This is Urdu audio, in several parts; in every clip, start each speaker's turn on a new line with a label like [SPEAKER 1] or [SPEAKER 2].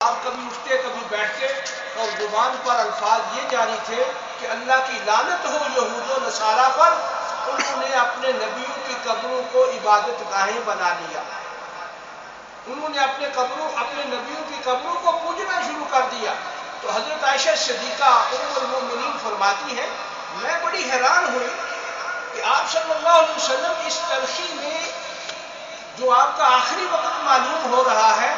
[SPEAKER 1] آپ کبھی اٹھتے کبھی بیٹھتے اور زبان پر الفاظ یہ جاری تھے کہ اللہ کی لعنت ہو یہود و نصارہ پر، انہوں نے اپنے نبیوں کی قبروں کو عبادت گاہیں بنا لیا، انہوں نے اپنے نبیوں کی قبروں کو پوجنا شروع کر دیا۔ تو حضرت عائشہ صدیقہ ام المؤمنین فرماتی ہیں، میں بڑی حیران ہوئی کہ آپ صلی اللہ علیہ وسلم اس تلخی میں جو آپ کا آخری وقت معلوم ہو رہا ہے،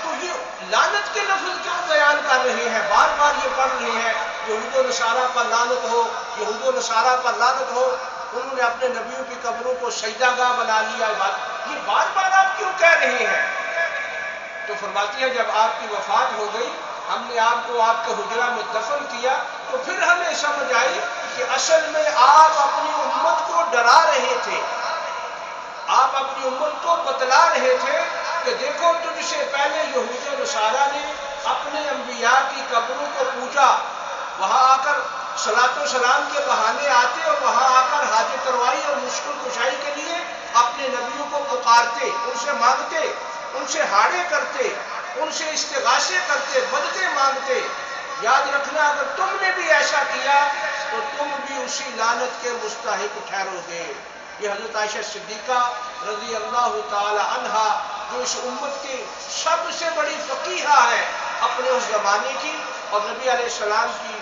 [SPEAKER 1] تو یہ لعنت کے لفظ کیوں بیان کر رہے ہیں، بار بار یہ پڑھ رہے ہیں یہود و نصارہ پر لعنت ہو، یہود و نصارہ پر لعنت ہو، انہوں نے اپنے نبیوں کی قبروں کو سجدہ گاہ بنا لیا، یہ بار بار آپ کیوں کہہ رہے ہیں؟ تو فرماتی ہے جب آپ کی وفات ہو گئی، ہم نے آپ کو آپ کے حجرہ میں دفن کیا، تو پھر ہمیں سمجھ آئی کہ اصل میں آپ اپنی امت کو ڈرا رہے تھے، آپ اپنی امت کو بتلا رہے تھے کہ دیکھو تجھ سے پہلے یہود و نصارہ نے اپنے انبیاء کی قبروں کو پوجا، وہاں آ کر صلاۃ و سلام کے بہانے آتے اور وہاں آ کر حاجت روائی اور مشکل کشائی کے لیے اپنے نبیوں کو پکارتے، ان سے مانگتے، ان سے ہاڑے کرتے، ان سے استغاثے کرتے، مددیں مانگتے۔ یاد رکھنا اگر تم نے بھی ایسا کیا تو تم بھی اسی لعنت کے مستحق ٹھہرو گے۔ یہ حضرت عائشہ صدیقہ رضی اللہ تعالی عنہا، جو اس امت کی سب سے بڑی فقیہہ ہے اپنے اس زمانے کی اور نبی علیہ السلام کی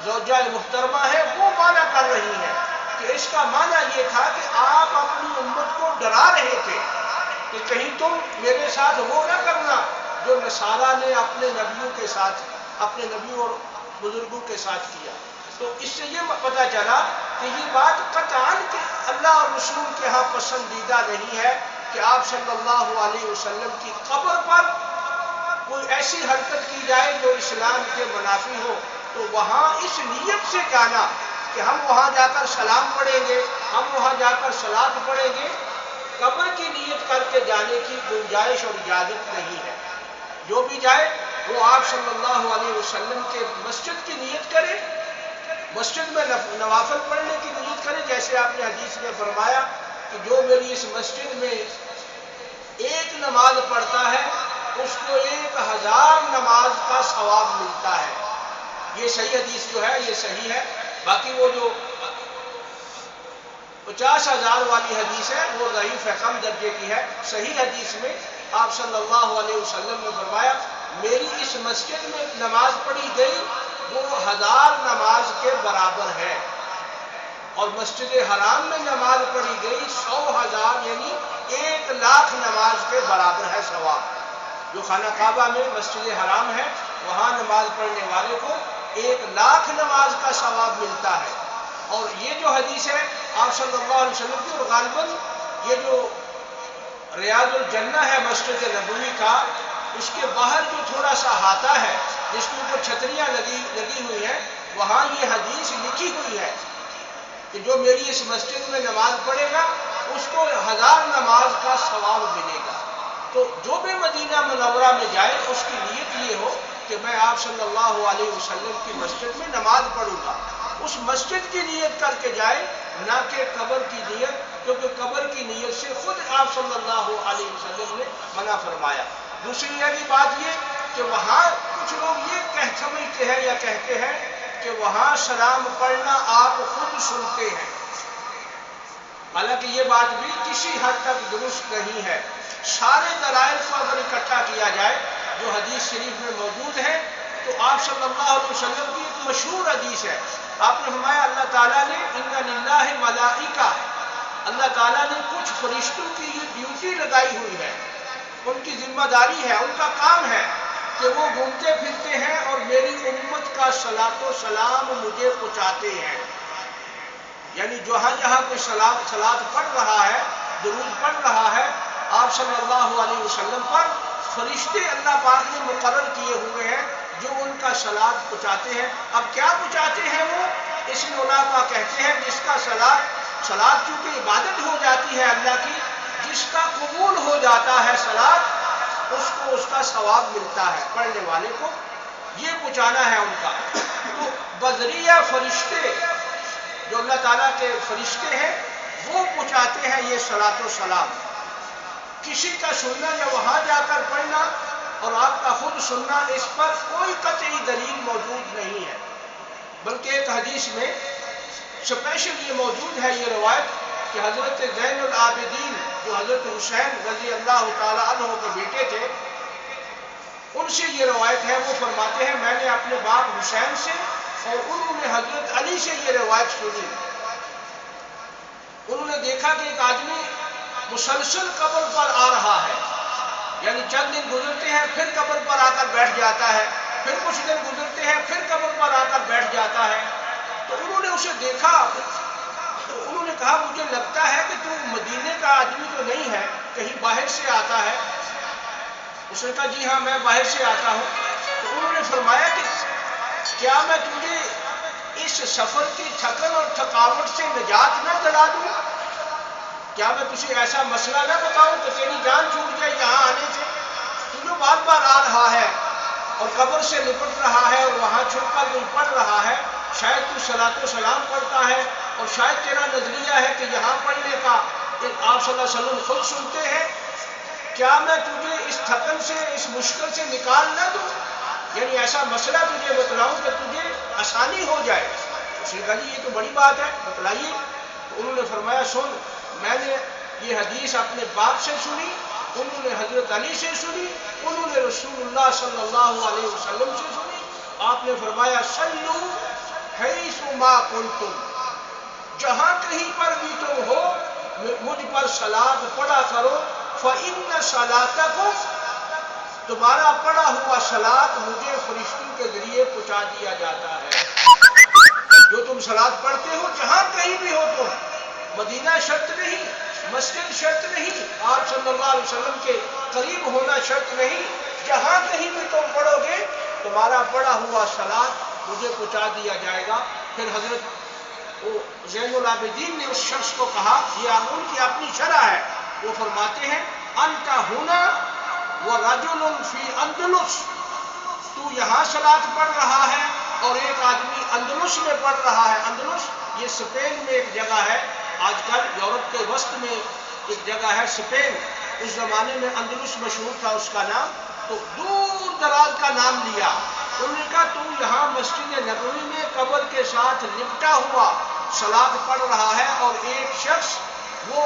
[SPEAKER 1] زوجہ محترمہ ہے، وہ معنی کر رہی ہیں کہ اس کا معنی یہ تھا کہ آپ اپنی امت کو ڈرا رہے تھے کہ کہیں تم میرے ساتھ وہ نہ کرنا جو نصارہ نے اپنے نبیوں کے ساتھ، اپنے نبیوں اور بزرگوں کے ساتھ کیا۔ تو اس سے یہ پتہ چلا کہ یہ بات قطعاً کہ اللہ اور رسول کے ہاں پسندیدہ نہیں ہے کہ آپ صلی اللہ علیہ وسلم کی قبر پر کوئی ایسی حرکت کی جائے جو اسلام کے منافی ہو، تو وہاں اس نیت سے جانا کہ ہم وہاں جا کر سلام پڑھیں گے، ہم وہاں جا کر صلاۃ پڑھیں گے، قبر کی نیت کر کے جانے کی گنجائش اور اجازت نہیں ہے۔ جو بھی جائے وہ آپ صلی اللہ علیہ وسلم کے مسجد کی نیت کرے، مسجد میں نوافل پڑھنے کی نیت کرے، جیسے آپ نے حدیث میں فرمایا کہ جو میری اس مسجد میں ایک نماز پڑھتا ہے اس کو 1000 نماز کا ثواب ملتا ہے۔ یہ صحیح حدیث جو ہے یہ صحیح ہے، باقی وہ جو 50,000 والی حدیث ہے وہ ضعیف ہے، کم درجے کی ہے۔ صحیح حدیث میں آپ صلی اللہ علیہ وسلم نے فرمایا میری اس مسجد میں نماز پڑھی گئی وہ 1000 نماز کے برابر ہے، اور مسجد حرام میں نماز پڑھی گئی 100,000 یعنی 1,00,000 نماز کے برابر ہے ثواب۔ جو خانہ کعبہ میں مسجد حرام ہے وہاں نماز پڑھنے والے کو 1,00,000 نماز کا ثواب ملتا ہے۔ اور یہ جو حدیث ہے آپ صلی اللہ علیہ وسلم کی، اور غالباً یہ جو ریاض الجنہ ہے مسجد نبوی کا، اس کے باہر جو تھوڑا سا احاطہ ہے جس کے اوپر چھتریاں لگی ہوئی ہیں، وہاں یہ حدیث لکھی ہوئی ہے کہ جو میری اس مسجد میں نماز پڑھے گا اس کو 1000 نماز کا ثواب ملے گا۔ تو جو بھی مدینہ منورہ میں جائے اس کی نیت یہ ہو کہ میں آپ صلی اللہ علیہ وسلم کی مسجد میں نماز پڑھوں گا، اس مسجد کی نیت کر کے جائے، نہ کہ قبر کی نیت، کیونکہ قبر کی نیت سے خود آپ صلی اللہ علیہ وسلم نے منع فرمایا۔ دوسری والی بات یہ کہ وہاں کچھ لوگ یہ سمجھتے ہیں یا کہتے ہیں کہ وہاں سلام پڑھنا آپ خود سنتے ہیں، حالانکہ یہ بات بھی کسی حد تک درست نہیں ہے۔ سارے دلائل کو اگر اکٹھا کیا جائے جو حدیث شریف میں موجود ہیں تو آپ صلی اللہ علیہ وسلم کی ایک مشہور حدیث ہے، آپ نے فرمایا اللہ تعالیٰ نے ان للہ ملائکہ، اللہ تعالیٰ نے کچھ فرشتوں کی یہ ڈیوٹی لگائی ہوئی ہے، ان کی ذمہ داری ہے، ان کا کام ہے کہ وہ گھومتے پھرتے ہیں اور میری امت کا صلاۃ و سلام مجھے پہنچاتے ہیں۔ یعنی جہاں جہاں کوئی صلاۃ پڑھ رہا ہے، درود پڑھ رہا ہے آپ صلی اللہ علیہ وسلم پر، فرشتے اللہ پاک نے مقرر کیے ہوئے ہیں جو ان کا صلاۃ پہنچاتے ہیں۔ اب کیا پہنچاتے ہیں وہ؟ اس میں علماء کہتے ہیں جس کا صلاۃ چونکہ عبادت ہو جاتی ہے اللہ کی، جس کا قبول ہو جاتا ہے صلاۃ اس کو اس کا ثواب ملتا ہے، پڑھنے والے کو یہ پہنچانا ہے ان کا۔ تو بذریعہ فرشتے جو اللہ تعالیٰ کے فرشتے ہیں وہ پہنچاتے ہیں یہ صلاۃ و سلام۔ کسی کا سننا یا وہاں جا کر پڑھنا اور آپ کا خود سننا، اس پر کوئی قطعی دلیل موجود نہیں ہے، بلکہ ایک حدیث میں اسپیشل یہ موجود ہے، یہ روایت کہ حضرت زین العابدین جو حضرت حسین رضی اللہ تعالی عنہ کے بیٹے تھے، ان سے یہ روایت ہے، وہ فرماتے ہیں میں نے اپنے باپ حسین سے اور انہوں نے حضرت علی سے یہ روایت سنی، انہوں نے دیکھا کہ ایک آدمی مسلسل قبر پر آ رہا ہے، یعنی چند دن گزرتے ہیں پھر قبر پر آ کر بیٹھ جاتا ہے، پھر کچھ دن گزرتے ہیں پھر قبر پر آ کر بیٹھ جاتا ہے، تو انہوں نے اسے دیکھا، تو انہوں نے کہا مجھے لگتا ہے کہ تو مدینے کا آدمی تو نہیں ہے، کہیں باہر سے آتا ہے۔ اس نے کہا جی ہاں میں باہر سے آتا ہوں۔ تو انہوں نے فرمایا کہ کیا میں تجھے اس سفر کی تھکن اور تھکاوٹ سے نجات نہ دلا دوں؟ کیا میں تجھے ایسا مسئلہ نہ بتاؤں کہ تیری جان چھوٹ جائے یہاں آنے سے؟ تو جو بار بار آ رہا ہے اور قبر سے لپٹ رہا ہے اور وہاں چھپ کر کوئی پڑھ رہا ہے، شاید تو صلاۃ و سلام پڑھتا ہے اور شاید تیرا نظریہ ہے کہ یہاں پڑھنے کا آپ صلی اللہ علیہ وسلم خود سنتے ہیں، کیا میں تجھے اس تھکن سے اس مشکل سے نکال نہ دوں، یعنی ایسا مسئلہ تجھے بتلاؤں کہ تجھے آسانی ہو جائے؟ اس نے کہا جی یہ تو بڑی بات ہے، بتلائیے۔ تو انہوں نے فرمایا سن، میں نے یہ حدیث اپنے باپ سے سنی، انہوں نے حضرت علی سے سنی، انہوں نے رسول اللہ صلی اللہ علیہ وسلم سے سنی، آپ نے فرمایا صلو حیث ما کنتم، جہاں کہیں پر بھی تم ہو مجھ پر صلاۃ پڑھا کرو، فإن صلاتکم، تمہارا پڑھا ہوا صلاۃ مجھے فرشتوں کے ذریعے پہنچا دیا جاتا ہے۔ جو تم صلاۃ پڑھتے ہو جہاں کہیں بھی ہو تم، مدینہ شرط نہیں، مسجد شرط نہیں، آپ صلی اللہ علیہ وسلم کے قریب ہونا شرط نہیں، جہاں کہیں بھی تم پڑھو گے تمہارا پڑھا ہوا صلاۃ مجھے پہنچا دیا جائے گا۔ پھر حضرت زین العابدین نے اس شخص کو کہا، یہ ان کی اپنی شرح ہے، وہ فرماتے ہیں انت ہونا ورجل فی اندلس، تو یہاں صلاۃ پڑھ رہا ہے اور ایک آدمی اندلس میں پڑھ رہا ہے۔ اندلس یہ اسپین میں ایک جگہ ہے، آج کل یورپ کے وسط میں ایک جگہ ہے اسپین، اس زمانے میں اندلس مشہور تھا اس کا نام، تو دور دراز کا نام لیا۔ انہوں نے کہا تو یہاں مسجد نبوی میں قبر کے ساتھ لپٹا ہوا صلاۃ پڑھ رہا ہے اور ایک شخص وہ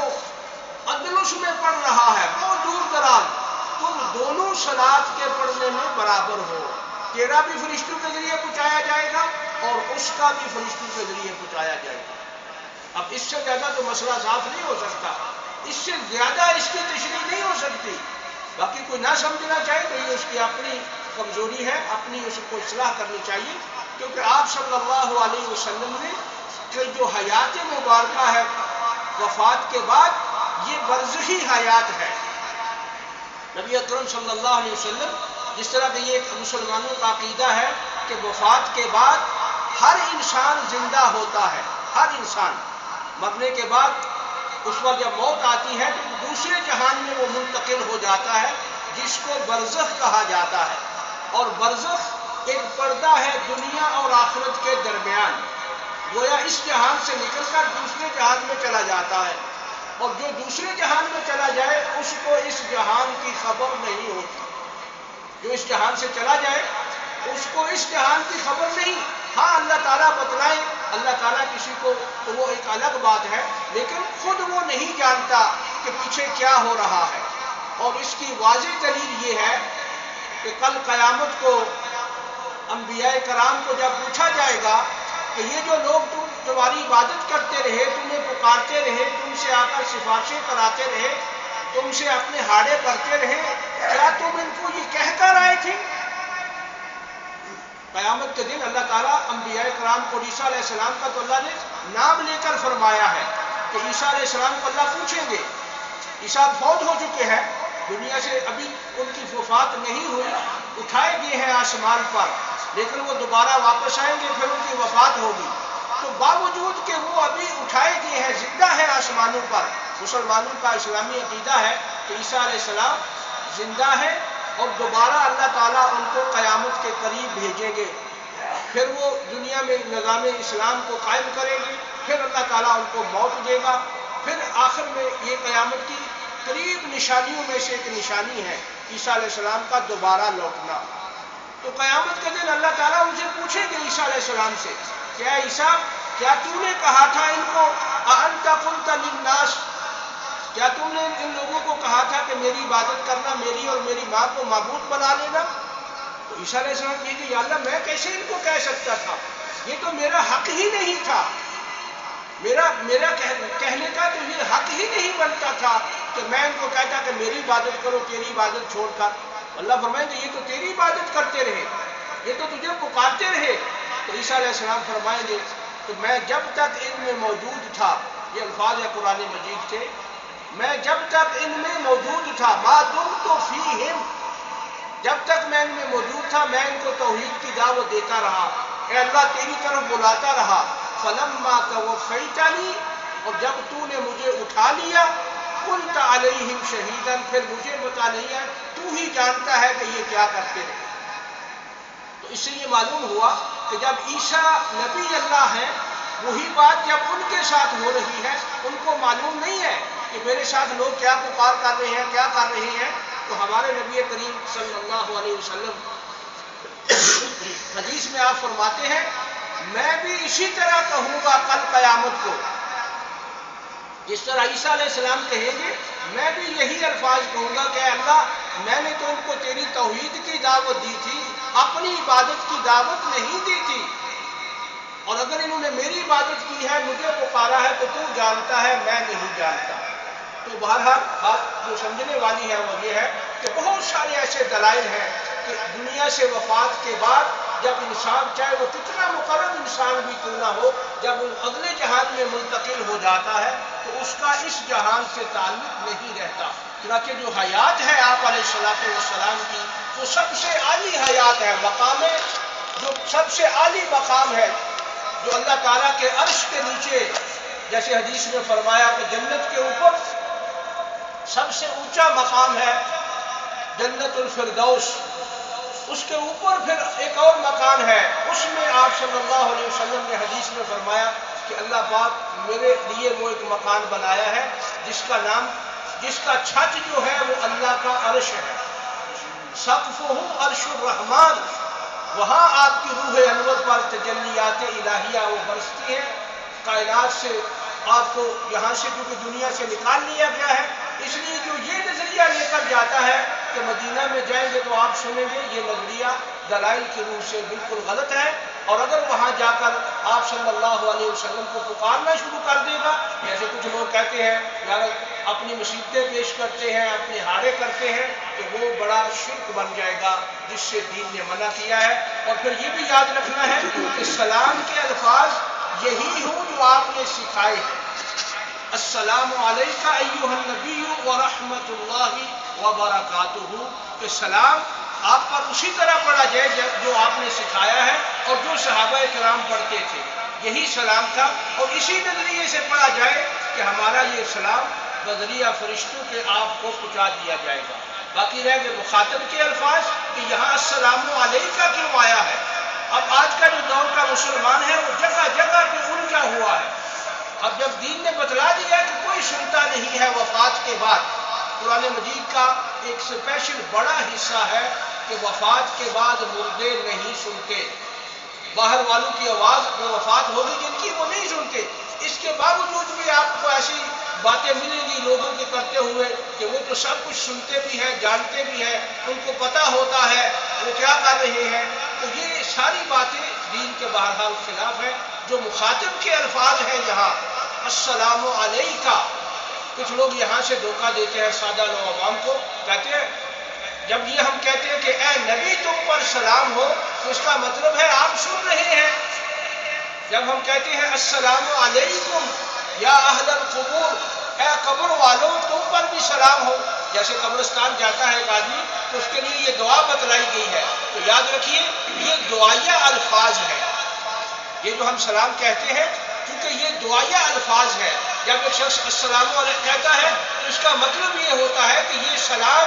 [SPEAKER 1] اندلس میں پڑھ رہا ہے بہت دور دراز، تم دونوں صلاۃ کے پڑھنے میں برابر ہو، تیرا بھی فرشتوں کے ذریعے پہنچایا جائے گا اور اس کا بھی فرشتوں کے ذریعے پہنچایا جائے گا۔ اب اس سے زیادہ تو مسئلہ صاف نہیں ہو سکتا، اس سے زیادہ اس کی تشریح نہیں ہو سکتی۔ باقی کوئی نہ سمجھنا چاہے تو یہ اس کی اپنی کمزوری ہے، اپنی اس کو اصلاح کرنی چاہیے، کیونکہ آپ صلی اللہ علیہ وسلم نے کہ جو حیات مبارکہ ہے وفات کے بعد، یہ برزخی حیات ہے۔ نبی اکرم صلی اللہ علیہ وسلم جس طرح کہ یہ ایک مسلمانوں کا عقیدہ ہے کہ وفات کے بعد ہر انسان زندہ ہوتا ہے، ہر انسان مرنے کے بعد اس وقت جب موت آتی ہے تو دوسرے جہان میں وہ منتقل ہو جاتا ہے، جس کو برزخ کہا جاتا ہے، اور برزخ ایک پردہ ہے دنیا اور آخرت کے درمیان، گویا اس جہان سے نکل کر دوسرے جہان میں چلا جاتا ہے، اور جو دوسرے جہان میں چلا جائے اس کو اس جہان کی خبر نہیں ہوتی، جو اس جہان سے چلا جائے اس کو اس جہان کی خبر نہیں، ہاں اللہ تعالیٰ بتلائے، اللہ تعالیٰ کسی کو تو وہ ایک الگ بات ہے، لیکن خود وہ نہیں جانتا کہ پیچھے کیا ہو رہا ہے۔ اور اس کی واضح دلیل یہ ہے کہ کل قیامت کو انبیاء کرام کو جب پوچھا جائے گا کہ یہ جو لوگ تمہاری عبادت کرتے رہے، تمہیں پکارتے رہے، تم سے آ کر سفارشیں کراتے رہے، تم سے اپنے ہاڑے بھرتے رہے، کیا تم ان کو یہ کہہ کر آئے تھے؟ قیامت کے دن اللہ تعالیٰ انبیاء کرام کو، عیسیٰ علیہ السلام کا تو اللہ نے نام لے کر فرمایا ہے کہ عیسیٰ علیہ السلام کو اللہ پوچھیں گے، عیسیٰ فوت ہو چکے ہیں، دنیا سے ابھی ان کی وفات نہیں ہوئی، اٹھائے گئے ہیں آسمان پر، لیکن وہ دوبارہ واپس آئیں گے، پھر ان کی وفات ہوگی، تو باوجود کہ وہ ابھی اٹھائے گئے ہیں، زندہ ہیں آسمانوں پر، مسلمانوں کا اسلامی عقیدہ ہے کہ عیسیٰ علیہ السلام زندہ ہے اور دوبارہ اللہ تعالیٰ ان کو قیامت کے قریب بھیجیں گے، پھر وہ دنیا میں نظام اسلام کو قائم کریں گے، پھر اللہ تعالیٰ ان کو موت دے گا، پھر آخر میں یہ قیامت کی قریب نشانیوں میں سے ایک نشانی ہے عیسیٰ علیہ السلام کا دوبارہ لوٹنا۔ تو قیامت کے دن اللہ تعالیٰ ان سے پوچھیں گے عیسیٰ علیہ السلام سے، کیا عیسیٰ، کیا تو نے کہا تھا ان کو اَأَنْتَ قُلْتَ لِلنَّاسِ، کیا تم نے ان لوگوں کو کہا تھا کہ میری عبادت کرنا، میری اور میری ماں کو معبود بنا لینا؟ تو عیسیٰ علیہ السلام کہے کہ یا اللہ میں کیسے ان کو کہہ سکتا تھا، یہ تو میرا حق ہی نہیں تھا، میرا کہنے کا تو یہ حق ہی نہیں بنتا تھا کہ میں ان کو کہتا کہ میری عبادت کرو تیری عبادت چھوڑ کر۔ اللہ فرمائیں گے یہ تو تیری عبادت کرتے رہے، یہ تو تجھے پکارتے رہے۔ تو عیسیٰ علیہ السلام فرمائیں گے کہ میں جب تک ان میں موجود تھا، یہ الفاظ ہے قرآن مجید کے، میں جب تک ان میں موجود تھا، ما دمت فیہم، جب تک میں ان میں موجود تھا میں ان کو توحید کی دعوت دیتا رہا، اے اللہ تیری طرف بلاتا رہا۔ فلما توفیتنی، اور جب تو نے مجھے اٹھا لیا، کنت علیہم شہیدا، پھر مجھے پتہ نہیں ہے، تو ہی جانتا ہے کہ یہ کیا کرتے رہے۔ تو اس سے یہ معلوم ہوا کہ جب عیسیٰ نبی اللہ ہیں، وہی بات جب ان کے ساتھ ہو رہی ہے، ان کو معلوم نہیں ہے کہ میرے ساتھ لوگ کیا پکار کر رہے ہیں، کیا کر رہے ہیں۔ تو ہمارے نبی کریم صلی اللہ علیہ وسلم حدیث میں آپ فرماتے ہیں میں بھی اسی طرح کہوں گا کل قیامت کو، جس طرح عیسیٰ علیہ السلام کہیں گے میں بھی یہی الفاظ کہوں گا کہ اللہ میں نے تو ان کو تیری توحید کی دعوت دی تھی، اپنی عبادت کی دعوت نہیں دی تھی، اور اگر انہوں نے میری عبادت کی ہے، مجھے پکارا ہے، تو جانتا ہے میں نہیں جانتا۔ تو بہرحال بات جو سمجھنے والی ہے وہ یہ ہے کہ بہت سارے ایسے دلائل ہیں کہ دنیا سے وفات کے بعد جب انسان چاہے وہ کتنا مقرب انسان بھی کیوں نہ ہو، جب وہ اگلے جہان میں منتقل ہو جاتا ہے تو اس کا اس جہان سے تعلق نہیں رہتا۔ چنانچہ جو حیات ہے آپ علیہ السلام کی، وہ سب سے اعلیٰ حیات ہے، مقام جو سب سے اعلیٰ مقام ہے، جو اللہ تعالیٰ کے عرش کے نیچے، جیسے حدیث میں فرمایا کہ جنت کے اوپر سب سے اونچا مقام ہے جنت الفردوس، اس کے اوپر پھر ایک اور مکان ہے، اس میں آپ صلی اللہ علیہ وسلم نے حدیث میں فرمایا کہ اللہ پاک میرے لیے وہ ایک مکان بنایا ہے جس کا چھت جو ہے وہ اللہ کا عرش ہے، سقفہ عرش الرحمن، وہاں آپ کی روح انور پر تجلیات الہیہ وہ برستی ہیں، کائنات سے آپ کو یہاں سے کیونکہ دنیا سے نکال لیا گیا ہے، اس لیے جو یہ نظریہ لے کر جاتا ہے کہ مدینہ میں جائیں گے تو آپ سنیں گے، یہ نظریہ دلائل کی روح سے بالکل غلط ہے، اور اگر وہاں جا کر آپ صلی اللہ علیہ وسلم کو پکارنا شروع کر دے گا، جیسے کچھ لوگ کہتے ہیں یار اپنی مصیبتیں پیش کرتے ہیں، اپنی ہارے کرتے ہیں، کہ وہ بڑا شرک بن جائے گا جس سے دین نے منع کیا ہے۔ اور پھر یہ بھی یاد رکھنا ہے کہ سلام کے الفاظ یہی ہوں جو آپ نے سکھائے ہیں، السلام علیکہ ایھا النبی ورحمۃ اللہ وبرکاتہ، کہ سلام آپ پر اسی طرح پڑھا جائے جو آپ نے سکھایا ہے اور جو صحابہ کرام پڑھتے تھے، یہی سلام تھا، اور اسی نظریے سے پڑھا جائے کہ ہمارا یہ سلام بذریعہ فرشتوں کے آپ کو پہنچا دیا جائے گا۔ باقی رہ گئے مخاطب کے الفاظ کہ یہاں السلام علیکہ کیوں آیا ہے۔ اب آج کا جو دور کا مسلمان ہے وہ جگہ جگہ پہ الجھا ہوا ہے۔ اب جب دین نے بتلا دیا کہ کوئی سنتا نہیں ہے وفات کے بعد، قرآن مجید کا ایک اسپیشل بڑا حصہ ہے کہ وفات کے بعد مردے نہیں سنتے، باہر والوں کی آواز وہ وفات ہوگی جن کی وہ نہیں سنتے، اس کے باوجود بھی آپ کو ایسی باتیں ملیں گی لوگوں کے کرتے ہوئے کہ وہ تو سب کچھ سنتے بھی ہیں، جانتے بھی ہیں، ان کو پتہ ہوتا ہے وہ کیا کر رہے ہیں۔ تو یہ ساری باتیں دین کے بہرحال خلاف ہیں۔ جو مخاطب کے الفاظ ہیں یہاں السلام علیکہ، کچھ لوگ یہاں سے دھوکہ دیتے ہیں سادہ لوگ عوام کو، کہتے ہیں جب یہ ہم کہتے ہیں کہ اے نبی تم پر سلام ہو تو اس کا مطلب ہے آپ سن رہے ہیں۔ جب ہم کہتے ہیں السلام علیکم یا اہل القبور، اے قبر والوں تم پر بھی سلام ہو، جیسے قبرستان جاتا ہے ایک آدمی تو اس کے لیے یہ دعا بتلائی گئی ہے، تو یاد رکھیے یہ دعائیہ الفاظ ہے، یہ جو ہم سلام کہتے ہیں کیونکہ یہ دعائیہ الفاظ ہے۔ جب ایک شخص السلام علیکم کہتا ہے تو اس کا مطلب یہ ہوتا ہے کہ یہ سلام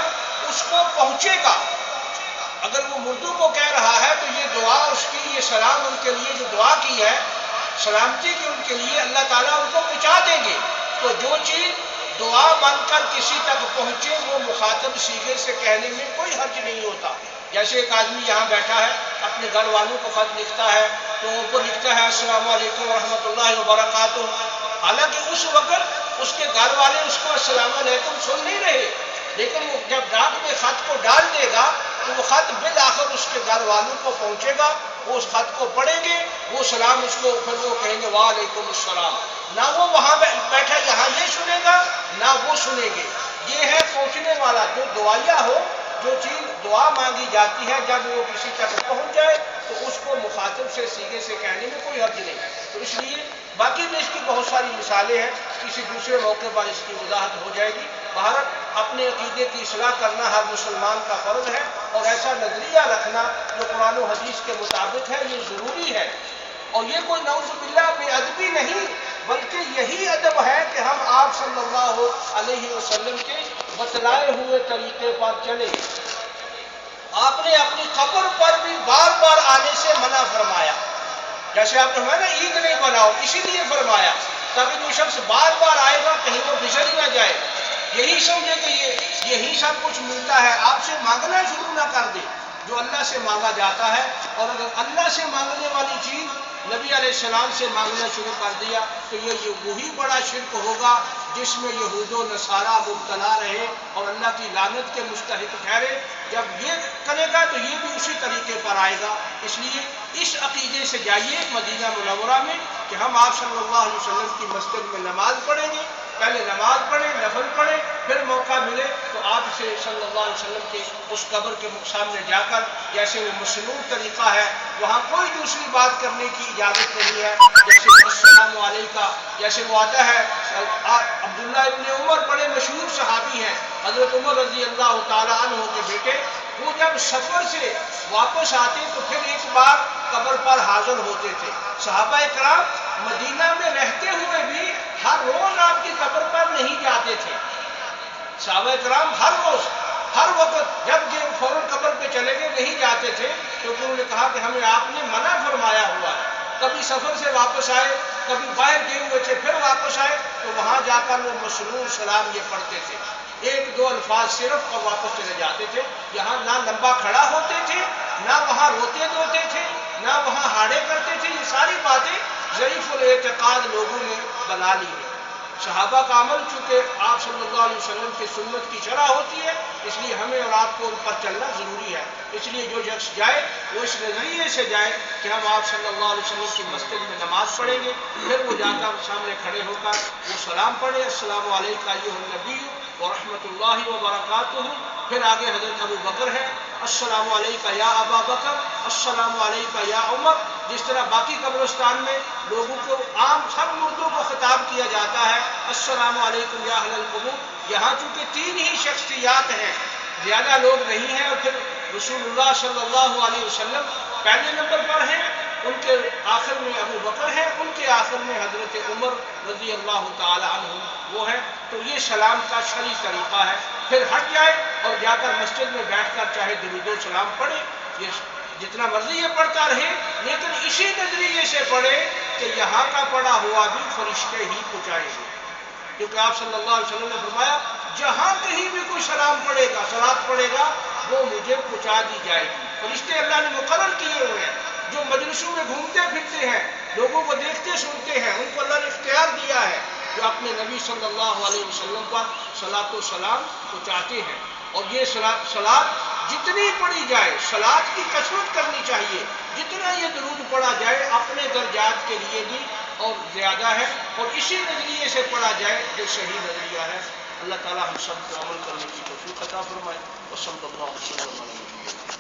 [SPEAKER 1] اس کو پہنچے گا، اگر وہ مردوں کو کہہ رہا ہے تو یہ دعا اس کی، یہ سلام ان کے لیے جو دعا کی ہے سلامتی کی ان کے لیے، اللہ تعالیٰ ان کو پہنچا دیں گے۔ تو جو چیز دعا بن کر کسی تک پہنچے وہ مخاطب سیغے سے کہنے میں کوئی حرج نہیں ہوتا. جیسے ایک آدمی یہاں بیٹھا ہے اپنے گھر والوں کو خط لکھتا ہے تو اوپر لکھتا ہے السلام علیکم ورحمۃ اللہ وبرکاتہ. حالانکہ اس وقت اس کے گھر والے اس کو السلام علیکم سن نہیں رہے، لیکن وہ جب ڈاک میں خط کو ڈال دے گا تو وہ خط بالآخر اس کے گھر والوں کو پہنچے گا. وہ اس خط کو پڑھیں گے، وہ سلام اس کو پھر وہ کہیں گے وعلیکم السلام. نہ وہ وہاں بیٹھا یہاں یہ سنے گا نہ وہ سنیں گے. یہ ہے پہنچنے والا. جو دعائیا ہو، جو چیز دعا مانگی جاتی ہے، جب وہ کسی تک پہنچ جائے تو اس کو مخاطب سے سیغے سے کہنے میں کوئی حرج نہیں. تو اس لیے باقی بھی اس کی بہت ساری مثالیں ہیں، کسی دوسرے موقع پر اس کی وضاحت ہو جائے گی. بہرحال اپنے عقیدے کی اصلاح کرنا ہر مسلمان کا فرض ہے، اور ایسا نظریہ رکھنا جو قرآن و حدیث کے مطابق ہے یہ ضروری ہے. اور یہ کوئی نعوذ باللہ بے ادبی نہیں، بلکہ یہی ادب ہے کہ ہم آپ صلی اللہ علیہ وسلم کے بتلائے ہوئے طریقے پر چلیں. آپ نے اپنی قبر پر بھی بار بار آنے سے منع فرمایا. جیسے آپ نے فرمایا نا عید نہیں بناؤ، اسی لیے فرمایا تاکہ جو شخص بار بار آئے گا کہیں وہ پھسل نہ جائے. یہی سمجھے کہ یہی سب کچھ ملتا ہے، آپ سے مانگنا شروع نہ کر دے جو اللہ سے مانگا جاتا ہے. اور اگر اللہ سے مانگنے والی چیز نبی علیہ السلام سے مانگنا شروع کر دیا تو یہ وہی بڑا شرک ہوگا جس میں یہود و نصارہ مبتلا رہے اور اللہ کی لعنت کے مستحق ٹھہرے. جب یہ کرے گا تو یہ بھی اسی طریقے پر آئے گا. اس لیے اس عقیدے سے جائیے مدینہ منورہ میں کہ ہم آپ صلی اللہ علیہ وسلم کی مسجد میں نماز پڑھیں گے. پہلے نماز پڑھیں، نفل پڑھیں، پھر موقع ملے تو آپ سے صلی اللہ علیہ وسلم کے اس قبر کے سامنے جا کر، جیسے وہ مشنون طریقہ ہے وہاں کوئی دوسری بات کرنے کی اجازت نہیں ہے، جیسے السلام علیکم، جیسے وہ آتا ہے. عبداللہ ابن عمر بڑے مشہور صحابی ہیں، حضرت عمر رضی اللہ تعالیٰ عنہ کے بیٹے. وہ جب سفر سے واپس آتے تو پھر ایک بار قبر پر حاضر ہوتے تھے. صحابہ کرام مدینہ میں رہتے ہوئے بھی ہر روز آپ کی قبر پر نہیں جاتے تھے. صحابہ کرام ہر روز ہر وقت جب یہ فوراً قبر پہ چلے گئے نہیں جاتے تھے، کیونکہ انہوں نے کہا کہ ہمیں آپ نے منع فرمایا ہوا ہے. کبھی سفر سے واپس آئے، کبھی باہر گئے ہوئے تھے پھر واپس آئے تو وہاں جا کر وہ مسنون سلام یہ پڑھتے تھے، ایک دو الفاظ صرف، اور واپس چلے جاتے تھے. یہاں نہ لمبا کھڑا ہوتے تھے، نہ وہاں روتے دھوتے تھے، نہ وہاں ہاڑے کرتے تھے. یہ ساری باتیں ضعیف الاعتقاد لوگوں نے بنا لی ہے. صحابہ کا عمل چونکہ آپ صلی اللہ علیہ وسلم کی سنت کی شرح ہوتی ہے، اس لیے ہمیں اور آپ کو ان پر چلنا ضروری ہے. اس لیے جو شخص جائے وہ اس نظریے سے جائے کہ ہم آپ صلی اللہ علیہ وسلم کی مسجد میں نماز پڑھیں گے، پھر وہ جا کر سامنے کھڑے ہو کر وہ سلام پڑھے السلام علیکم ایھا النبی ورحمۃ اللہ وبرکاتہ. پھر آگے حضرت ابو بکر ہے، السلام علیکم یا ابا بکر، السلام علیکم یا عمر. جس طرح باقی قبرستان میں لوگوں کو عام سب مردوں کو خطاب کیا جاتا ہے السلام علیکم یا اہل القبور. یہاں چونکہ تین ہی شخصیات ہیں، زیادہ لوگ نہیں ہیں، اور پھر رسول اللہ صلی اللہ علیہ وسلم پہلے نمبر پر ہیں، ان کے آخر میں ابو بکر ہیں، ان کے آخر میں حضرت عمر رضی اللہ تعالی عنہ وہ ہیں. تو یہ سلام کا شرعی طریقہ ہے. پھر ہٹ جائے اور جا کر مسجد میں بیٹھ کر چاہے درود و سلام پڑھے، یہ جتنا مرضی یہ پڑھتا رہے، لیکن اسی نظریے سے پڑھے کہ یہاں کا پڑھا ہوا بھی فرشتے ہی پہنچائیں گے. کیونکہ آپ صلی اللہ علیہ وسلم نے فرمایا جہاں کہیں بھی کوئی سلام پڑھے گا، صلات پڑھے گا، وہ مجھے پہنچا دی جائے گی. فرشتے اللہ نے مقرر کیے ہوئے ہیں جو مجلسوں میں گھومتے پھرتے ہیں، لوگوں کو دیکھتے سنتے ہیں، ان کو اللہ نے اختیار دیا ہے جو اپنے نبی صلی اللہ علیہ وسلم پر صلاۃ و سلام پہنچاتے ہیں. اور یہ صلات جتنی پڑھی جائے، صلات کی کثرت کرنی چاہیے، جتنا یہ درود پڑھا جائے اپنے درجات کے لیے بھی اور زیادہ ہے، اور اسی نظریے سے پڑھا جائے جو صحیح نظریہ ہے. اللہ تعالی ہم سب کو عمل کرنے کی توفیق عطا فرمائے. وصلی اللہ علیہ وسلم.